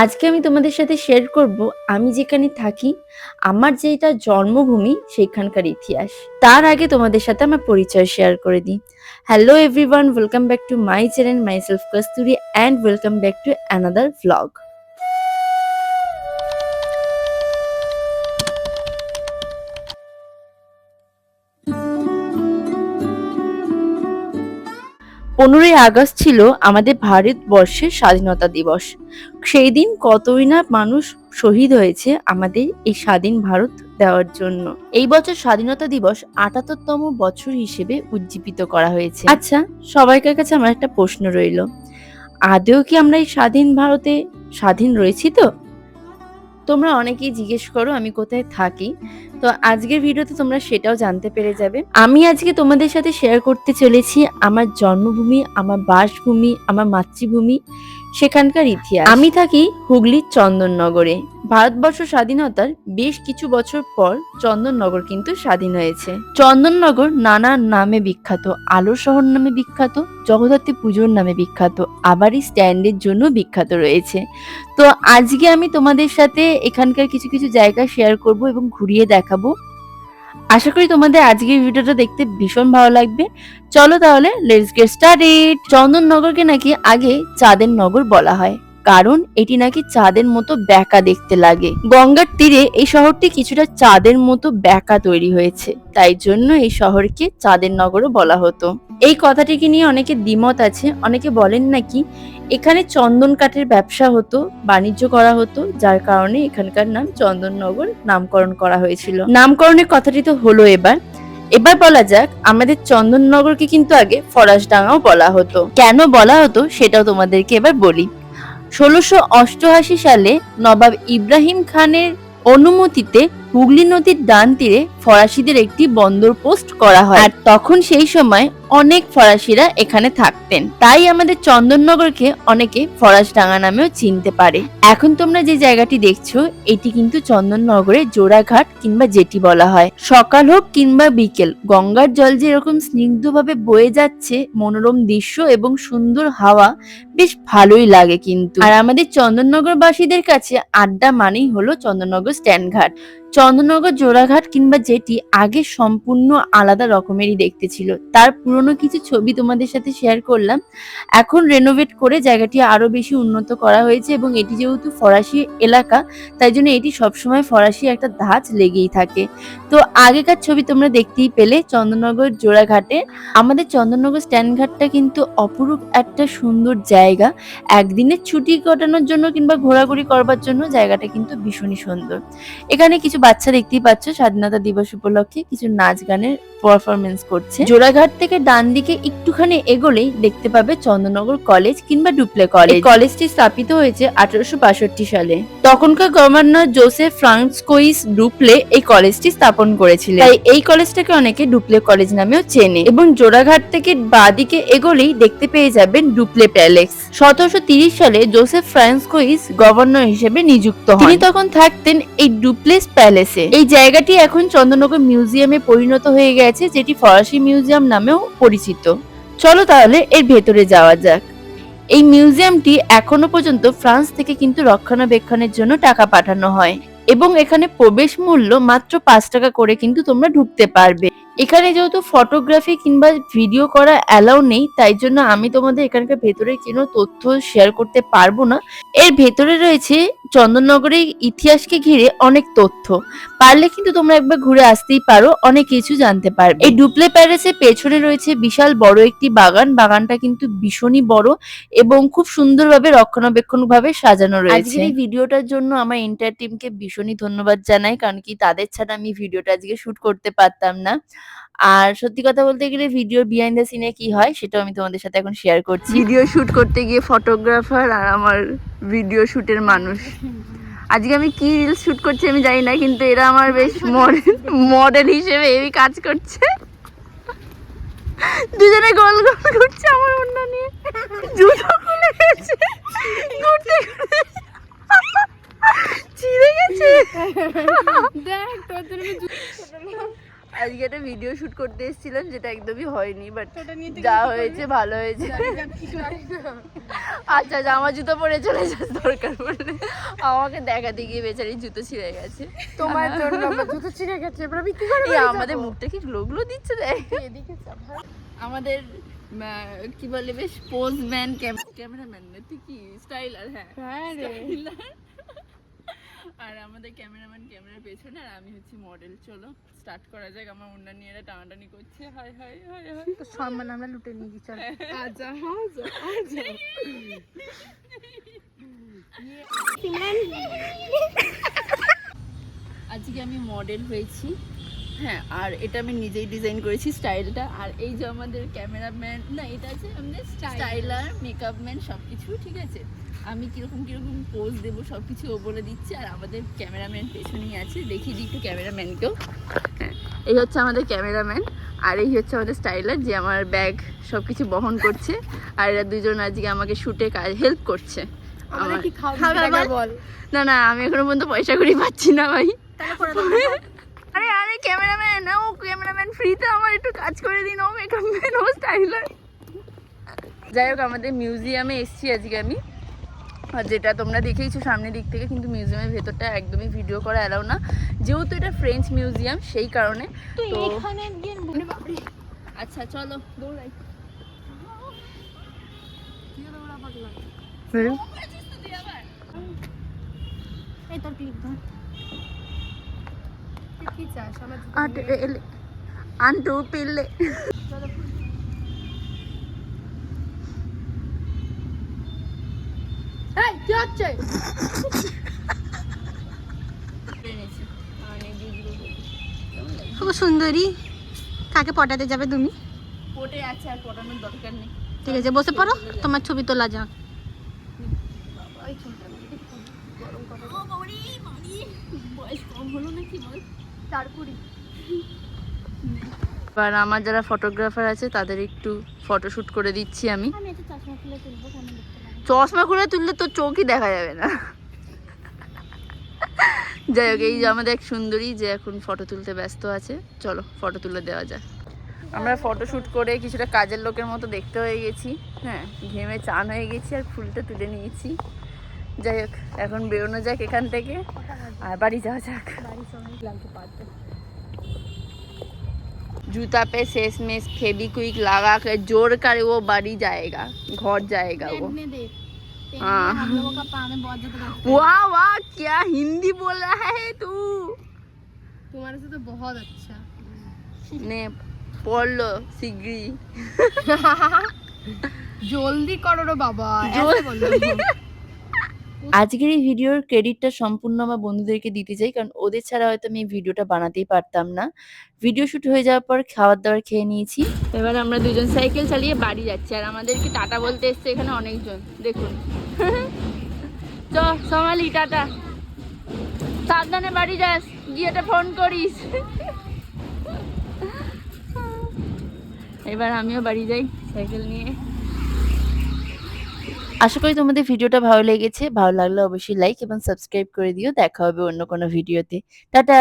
আজকে আমি তোমাদের সাথে শেয়ার করব আমি যেখানে থাকি, আমার যেটা জন্মভূমি সেখানকার ইতিহাস। তার আগে তোমাদের সাথে আমার পরিচয় শেয়ার করে দিই। Hello everyone, welcome back to my channel myself Kasturi and welcome back to another vlog. 15ই আগস্ট ছিল আমাদের ভারতবর্ষের স্বাধীনতা দিবস। সেই দিন কতই না মানুষ শহীদ হয়েছে আমাদের এই স্বাধীন ভারত দেওয়ার জন্য। এই বছর স্বাধীনতা দিবস ৭৮তম বছর হিসেবে উজ্জীবিত করা হয়েছে। আচ্ছা, সবাইকার কাছে আমার একটা প্রশ্ন রইল, আদৌ কি আমরা এই স্বাধীন ভারতে স্বাধীন রয়েছি? তো তোমরা অনেকেই জিজ্ঞেস করো আমি কোথায় থাকি, তো আজকের ভিডিওতে তোমরা সেটাও জানতে পেরে যাবে। আমি আজকে তোমাদের সাথে শেয়ার করতে চলেছি আমার জন্মভূমি, আমার বাসভূমি, আমার মাতৃভূমি, সেখানকার ইতিহাস। আমি থাকি হুগলির চন্দননগরে। ভারতবর্ষ স্বাধীনতার বেশ কিছু বছর পর চন্দননগর কিন্তু স্বাধীন হয়েছে। চন্দননগর নানা নামে বিখ্যাত, আলো শহর নামে বিখ্যাত, জগদ্ধাত্রী পুজোর নামে বিখ্যাত, আবার এই স্ট্যান্ডের জন্য বিখ্যাত রয়েছে। তো আজকে আমি তোমাদের সাথে এখানকার কিছু কিছু জায়গা শেয়ার করব এবং ঘুরিয়ে দেখাবো। আশা করি তোমাদের আজকের ভিডিওটা দেখতে ভীষণ ভালো লাগবে। চলো তাহলে লেটস গেট স্টার্টেড। চন্দননগরকে নাকি আগে চাঁদের নগর বলা হয়, কারণ এটি নাকি চাঁদের মতো ব্যাকা দেখতে লাগে। গঙ্গার তীরে এই শহরটি কিছুটা চাঁদের মতো ব্যাকা তৈরি হয়েছে, তাই জন্য এই শহরকে চাঁদের নগরও বলা হতো। এই কথাটিকে নিয়ে অনেকে দ্বিমত আছে। অনেকে বলেন নাকি এখানে চন্দন কাঠের ব্যবসা হতো, বাণিজ্য করা হতো, যার কারণে এখানকার নাম চন্দননগর নামকরণ করা হয়েছিল। নামকরণের কথাটি তো হলো। এবার বলা যাক, আমাদের চন্দননগরকে কিন্তু আগে ফরাসডাঙ্গাও বলা হতো। কেন বলা হতো সেটাও তোমাদেরকে এবার বলি। ১৬৮৮ সালে নবাব ইব্রাহিম খানের অনুমতিতে হুগলি নদীর ডান তীরে ফরাসিদের একটি বন্দর পোস্ট করা হয়, আর তখন সেই সময় অনেক ফরাসিরা এখানে থাকতেন, তাই আমাদের চন্দননগরকে অনেকে ফরাসডাঙ্গা নামেও চিনতে পারে। এখন তোমরা যে জায়গাটি দেখছো এটি কিন্তু চন্দননগরের জোড়াঘাট কিংবা জেটি বলা হয়। সকাল হোক কিংবা বিকেল, গঙ্গার জল যে এরকম স্নিগ্ধভাবে বয়ে যাচ্ছে, মনোরম দৃশ্য এবং সুন্দর হাওয়া বেশ ভালোই লাগে কিন্তু। আর আমাদের চন্দননগর বাসীদের কাছে আড্ডা মানেই হলো চন্দননগর স্ট্যান্ড ঘাট। চন্দননগর জোড়াঘাট কিংবা জেটি আগে সম্পূর্ণ আলাদা রকমেরই দেখতে ছিল। তার পুরনো কিছু ছবি তোমাদের সাথে শেয়ার করলাম। এখন রেনোভেট করে জায়গাটি আরো বেশি উন্নত করা হয়েছে, এবং এটি যেহেতু ফরাসি এলাকা তাই জন্য এটি সবসময় ফরাসি একটা ধাঁচ লেগেই থাকে। তো আগেকার ছবি তোমরা দেখতেই পেলে চন্দননগর জোড়াঘাটে। আমাদের চন্দননগর স্ট্যান্ড ঘাটটা কিন্তু অপরূপ একটা সুন্দর জায়গা। একদিনের ছুটি কাটানোর জন্য কিংবা ঘোরাঘুরি করবার জন্য জায়গাটা কিন্তু ভীষণই সুন্দর। এখানে কিছু বাচ্চা দেখতেই পাচ্ছ স্বাধীনতা দিবস উপলক্ষে কিছু নাচ গানের পারফরমেন্স করছে। জোড়াঘাট থেকে ডান দিকে একটুখানি এগোলেই দেখতে পাবে চন্দননগর কলেজ কিংবা ডুপ্লে কলেজ। কলেজটি স্থাপিত হয়েছে 1862 সালে। তখনকার গভর্নর জোসেফ ফ্রান্সকোইস ডুপ্লে এই কলেজটি স্থাপন করেছিলেন, তাই এই কলেজটাকে অনেকে ডুপ্লে কলেজ নামেও চেনে। এবং জোড়াঘাট থেকে বাঁদিকে এগোলেই দেখতে পেয়ে যাবেন ডুপ্লে প্যালেস। 1730 সালে জোসেফ ফ্রান্সকোইস গভর্নর হিসেবে নিযুক্ত হন। তিনি তখন থাকতেন এই ডুপ্লেস প্যালেসে। এই জায়গাটি এখন চন্দননগর মিউজিয়ামে পরিণত হয়ে গেছে, যেটি ফরাসি মিউজিয়াম নামেও পরিচিত। চলো তাহলে এর ভেতরে যাওয়া যাক। এই মিউজিয়ামটি এখনো পর্যন্ত ফ্রান্স থেকে কিন্তু রক্ষণাবেক্ষণের জন্য টাকা পাঠানো হয়, এবং এখানে প্রবেশ মূল্য মাত্র 5 টাকা করে কিন্তু তোমরা ঢুকতে পারবে। এখানে যেহেতু ফটোগ্রাফি কিংবা ভিডিও করা অ্যালাউ নেই, তাই জন্য আমি তোমাদের এখানকার ভেতরের কোনো তথ্য শেয়ার করতে পারবো না। এর ভেতরে রয়েছে চন্দননগরের ইতিহাসকে ঘিরে অনেক তথ্য, পারলে কিন্তু তোমরা একবার ঘুরে আসতেই পারো, অনেক কিছু জানতে পারবে। এই ডুপ্লে প্যালেসের পেছনে রয়েছে বিশাল বড় একটি বাগান। বাগানটা কিন্তু ভীষণই বড় এবং খুব সুন্দরভাবে রক্ষণাবেক্ষণ ভাবে সাজানো রয়েছে। আজকের এই ভিডিওটার জন্য আমার এন্টার টিমকে ভীষণই ধন্যবাদ জানাই, কারণ কি তাদের ছাড়া আমি ভিডিওটা আজকে শুট করতে পারতাম না। আর সত্যি কথা বলতে গেলে ভিডিওর বিহাইন্ড দ্য সিনে কি হয় সেটাও আমি তোমাদের সাথে এখন শেয়ার করছি। ভিডিও শুট করতে গিয়ে ফটোগ্রাফার আর আমার ভিডিও শুটের মানুষ। আজকে আমি কি রিলস শুট করছি আমি জানি না, কিন্তু এরা আমার বেশ মডেল হিসেবে এই কাজ করছে। দুজনে গোল গোল ঘুরছে আমার ওড়না নিয়ে, জুতো খুলে গেছে, ঘুরতে ঘুরতে ছিঁড়ে গেছে। দেখ তোর আজকে একটা ভিডিও শুট করতে এসেছিলাম, যেটা একদমই হয়নি, বাট যা হয়েছে ভালো হয়েছে। আচ্ছা, জামা জুতো পরে চলে যাস দরকার পড়লে। আমাকে দেখাতে গিয়ে বেচারি জুতো ছিঁড়ে গেছে। তোমার জন্য আমার জুতো ছিঁড়ে গেছে, এবার আমি কি করব? আমাদের মুখটা কি গ্লো গ্লো দিচ্ছে দেখ। এদিকে চাপ। আমাদের কি বলে বেশ পোজম্যান ক্যামেরাম্যান না তুই কি স্টাইলার। হ্যাঁ রে। আর আমাদের ক্যামেরাম্যান ক্যামেরার পেছনে, আর আমি হচ্ছে মডেল। চলো স্টার্ট করা যাক। আমার অন্যান্য এরা টানাটানি করছে। হাই হাই হাই হাই, তো সম্মান আমরা লুটে নিয়ে গেছি। চল আজা আজা আজা। আজকে আমি মডেল হয়েছি। হ্যাঁ, আর এটা আমি নিজেই ডিজাইন করেছি স্টাইলটা। আর এই যে আমাদের ক্যামেরাম্যান, না এটা আছে আমাদের স্টাইলার, মেকআপ ম্যান, সব কিছু ঠিক আছে। আমি কিরকম কিরকম পোজ দেবো সব কিছু ও বলে দিচ্ছে। আর আমাদের ক্যামেরাম্যান পেছনেই আছে, দেখিয়ে দিই একটু ক্যামেরাম্যানকেও। হ্যাঁ, এই হচ্ছে আমাদের ক্যামেরাম্যান, আর এই হচ্ছে আমাদের স্টাইলার যে আমার ব্যাগ সব কিছু বহন করছে। আর এরা দুজন আজকে আমাকে শুটে কাজ হেল্প করছে। আমাদের কি খাওয়া বল? না না, আমি এখনো পর্যন্ত পয়সা করি পাচ্ছি না ভাই। আরে আরে ক্যামেরাম্যান, ও ক্যামেরাম্যান ফ্রিতে আমার একটু কাজ করে দিন, ও মেকআপ ম্যান, ও স্টাইলার। যাই হোক, আমাদের মিউজিয়ামে এসেছি আজকে আমি। আর যেটা তোমরা দেখেইছো সামনের দিক থেকে, কিন্তু মিউজিয়ামের ভেতরটা একদমই ভিডিও করা এলাও না, যেহেতু এটা ফ্রেঞ্চ মিউজিয়াম সেই কারণে। তো এখানে গিয়ে আচ্ছা চলো দৌড়াই। এই তোর ক্লিপ ধর। তুই কি চাস আমার? আন্টু পিল্লে। এই কি হচ্ছে? খুব সুন্দরী। কাকে পটাতে যাবে তুমি? পটে আছে, আর পটানোর দরকার নেই। ঠিক আছে, বসে পড়ো, তোমার ছবি তোলা যাক। বয়স কম হলো নাকি বল? তারপরে এবার আমার যারা ফটোগ্রাফার আছে তাদের একটু ফটোশুট করে দিচ্ছি আমি। আমি একটু চশমা খুলে তুলবো, কেন দেখতে পাবো? চশমা খুলে তুললে তো চোখই দেখা যাবে না। যাই হোক, এই যে আমাদের এক সুন্দরী যে এখন ফটো তুলতে ব্যস্ত আছে, চলো ফটো তুলে দেওয়া যায়। আমরা ফটোশুট করে কিছুটা কাজের লোকের মতো দেখতে হয়ে গেছি। হ্যাঁ, ঘেমে চান হয়ে গেছি আর ফুলটা তুলে নিয়েছি। যাই হোক, এখন বেরোনো যাক এখান থেকে আর বাড়ি যাওয়া যাক। जूता पे शेष में फेविक्विक लगा कर जोड़ कर वो बाड़ी जाएगा, घर जाएगा वो। हाँ, वाह वाह, क्या हिंदी बोल रहा है तू। तुम्हारे से तो बहुत अच्छा। ने पढ़ लो शीघ्री। জলদি করো রে বাবা। আজকের এই ভিডিওর ক্রেডিটটা সম্পূর্ণ আমার বন্ধুদেরকে দিতে চাই, কারণ ওদের ছাড়া হয়তো আমি এই ভিডিওটা বানাতেই পারতাম না। ভিডিও শুট হয়ে যাওয়ার পর খাবার দাবার খেয়ে নিয়েছি। এবার আমরা দুজন সাইকেল চালিয়ে বাড়ি যাচ্ছি, আর আমাদেরকে টাটা বলতে এসছে এখানে অনেকজন, দেখুন। চ সোমালি, টাটা, সাবধানে বাড়ি যাস, গিয়ে একটা ফোন করিস। এবার আমিও বাড়ি যাই সাইকেল নিয়ে। আশা করি তোমাদের ভিডিওটা ভালো লেগেছে। ভালো লাগলে অবশ্যই লাইক এবং সাবস্ক্রাইব করে দিও। দেখা হবে অন্য কোনো ভিডিওতে। টাটা।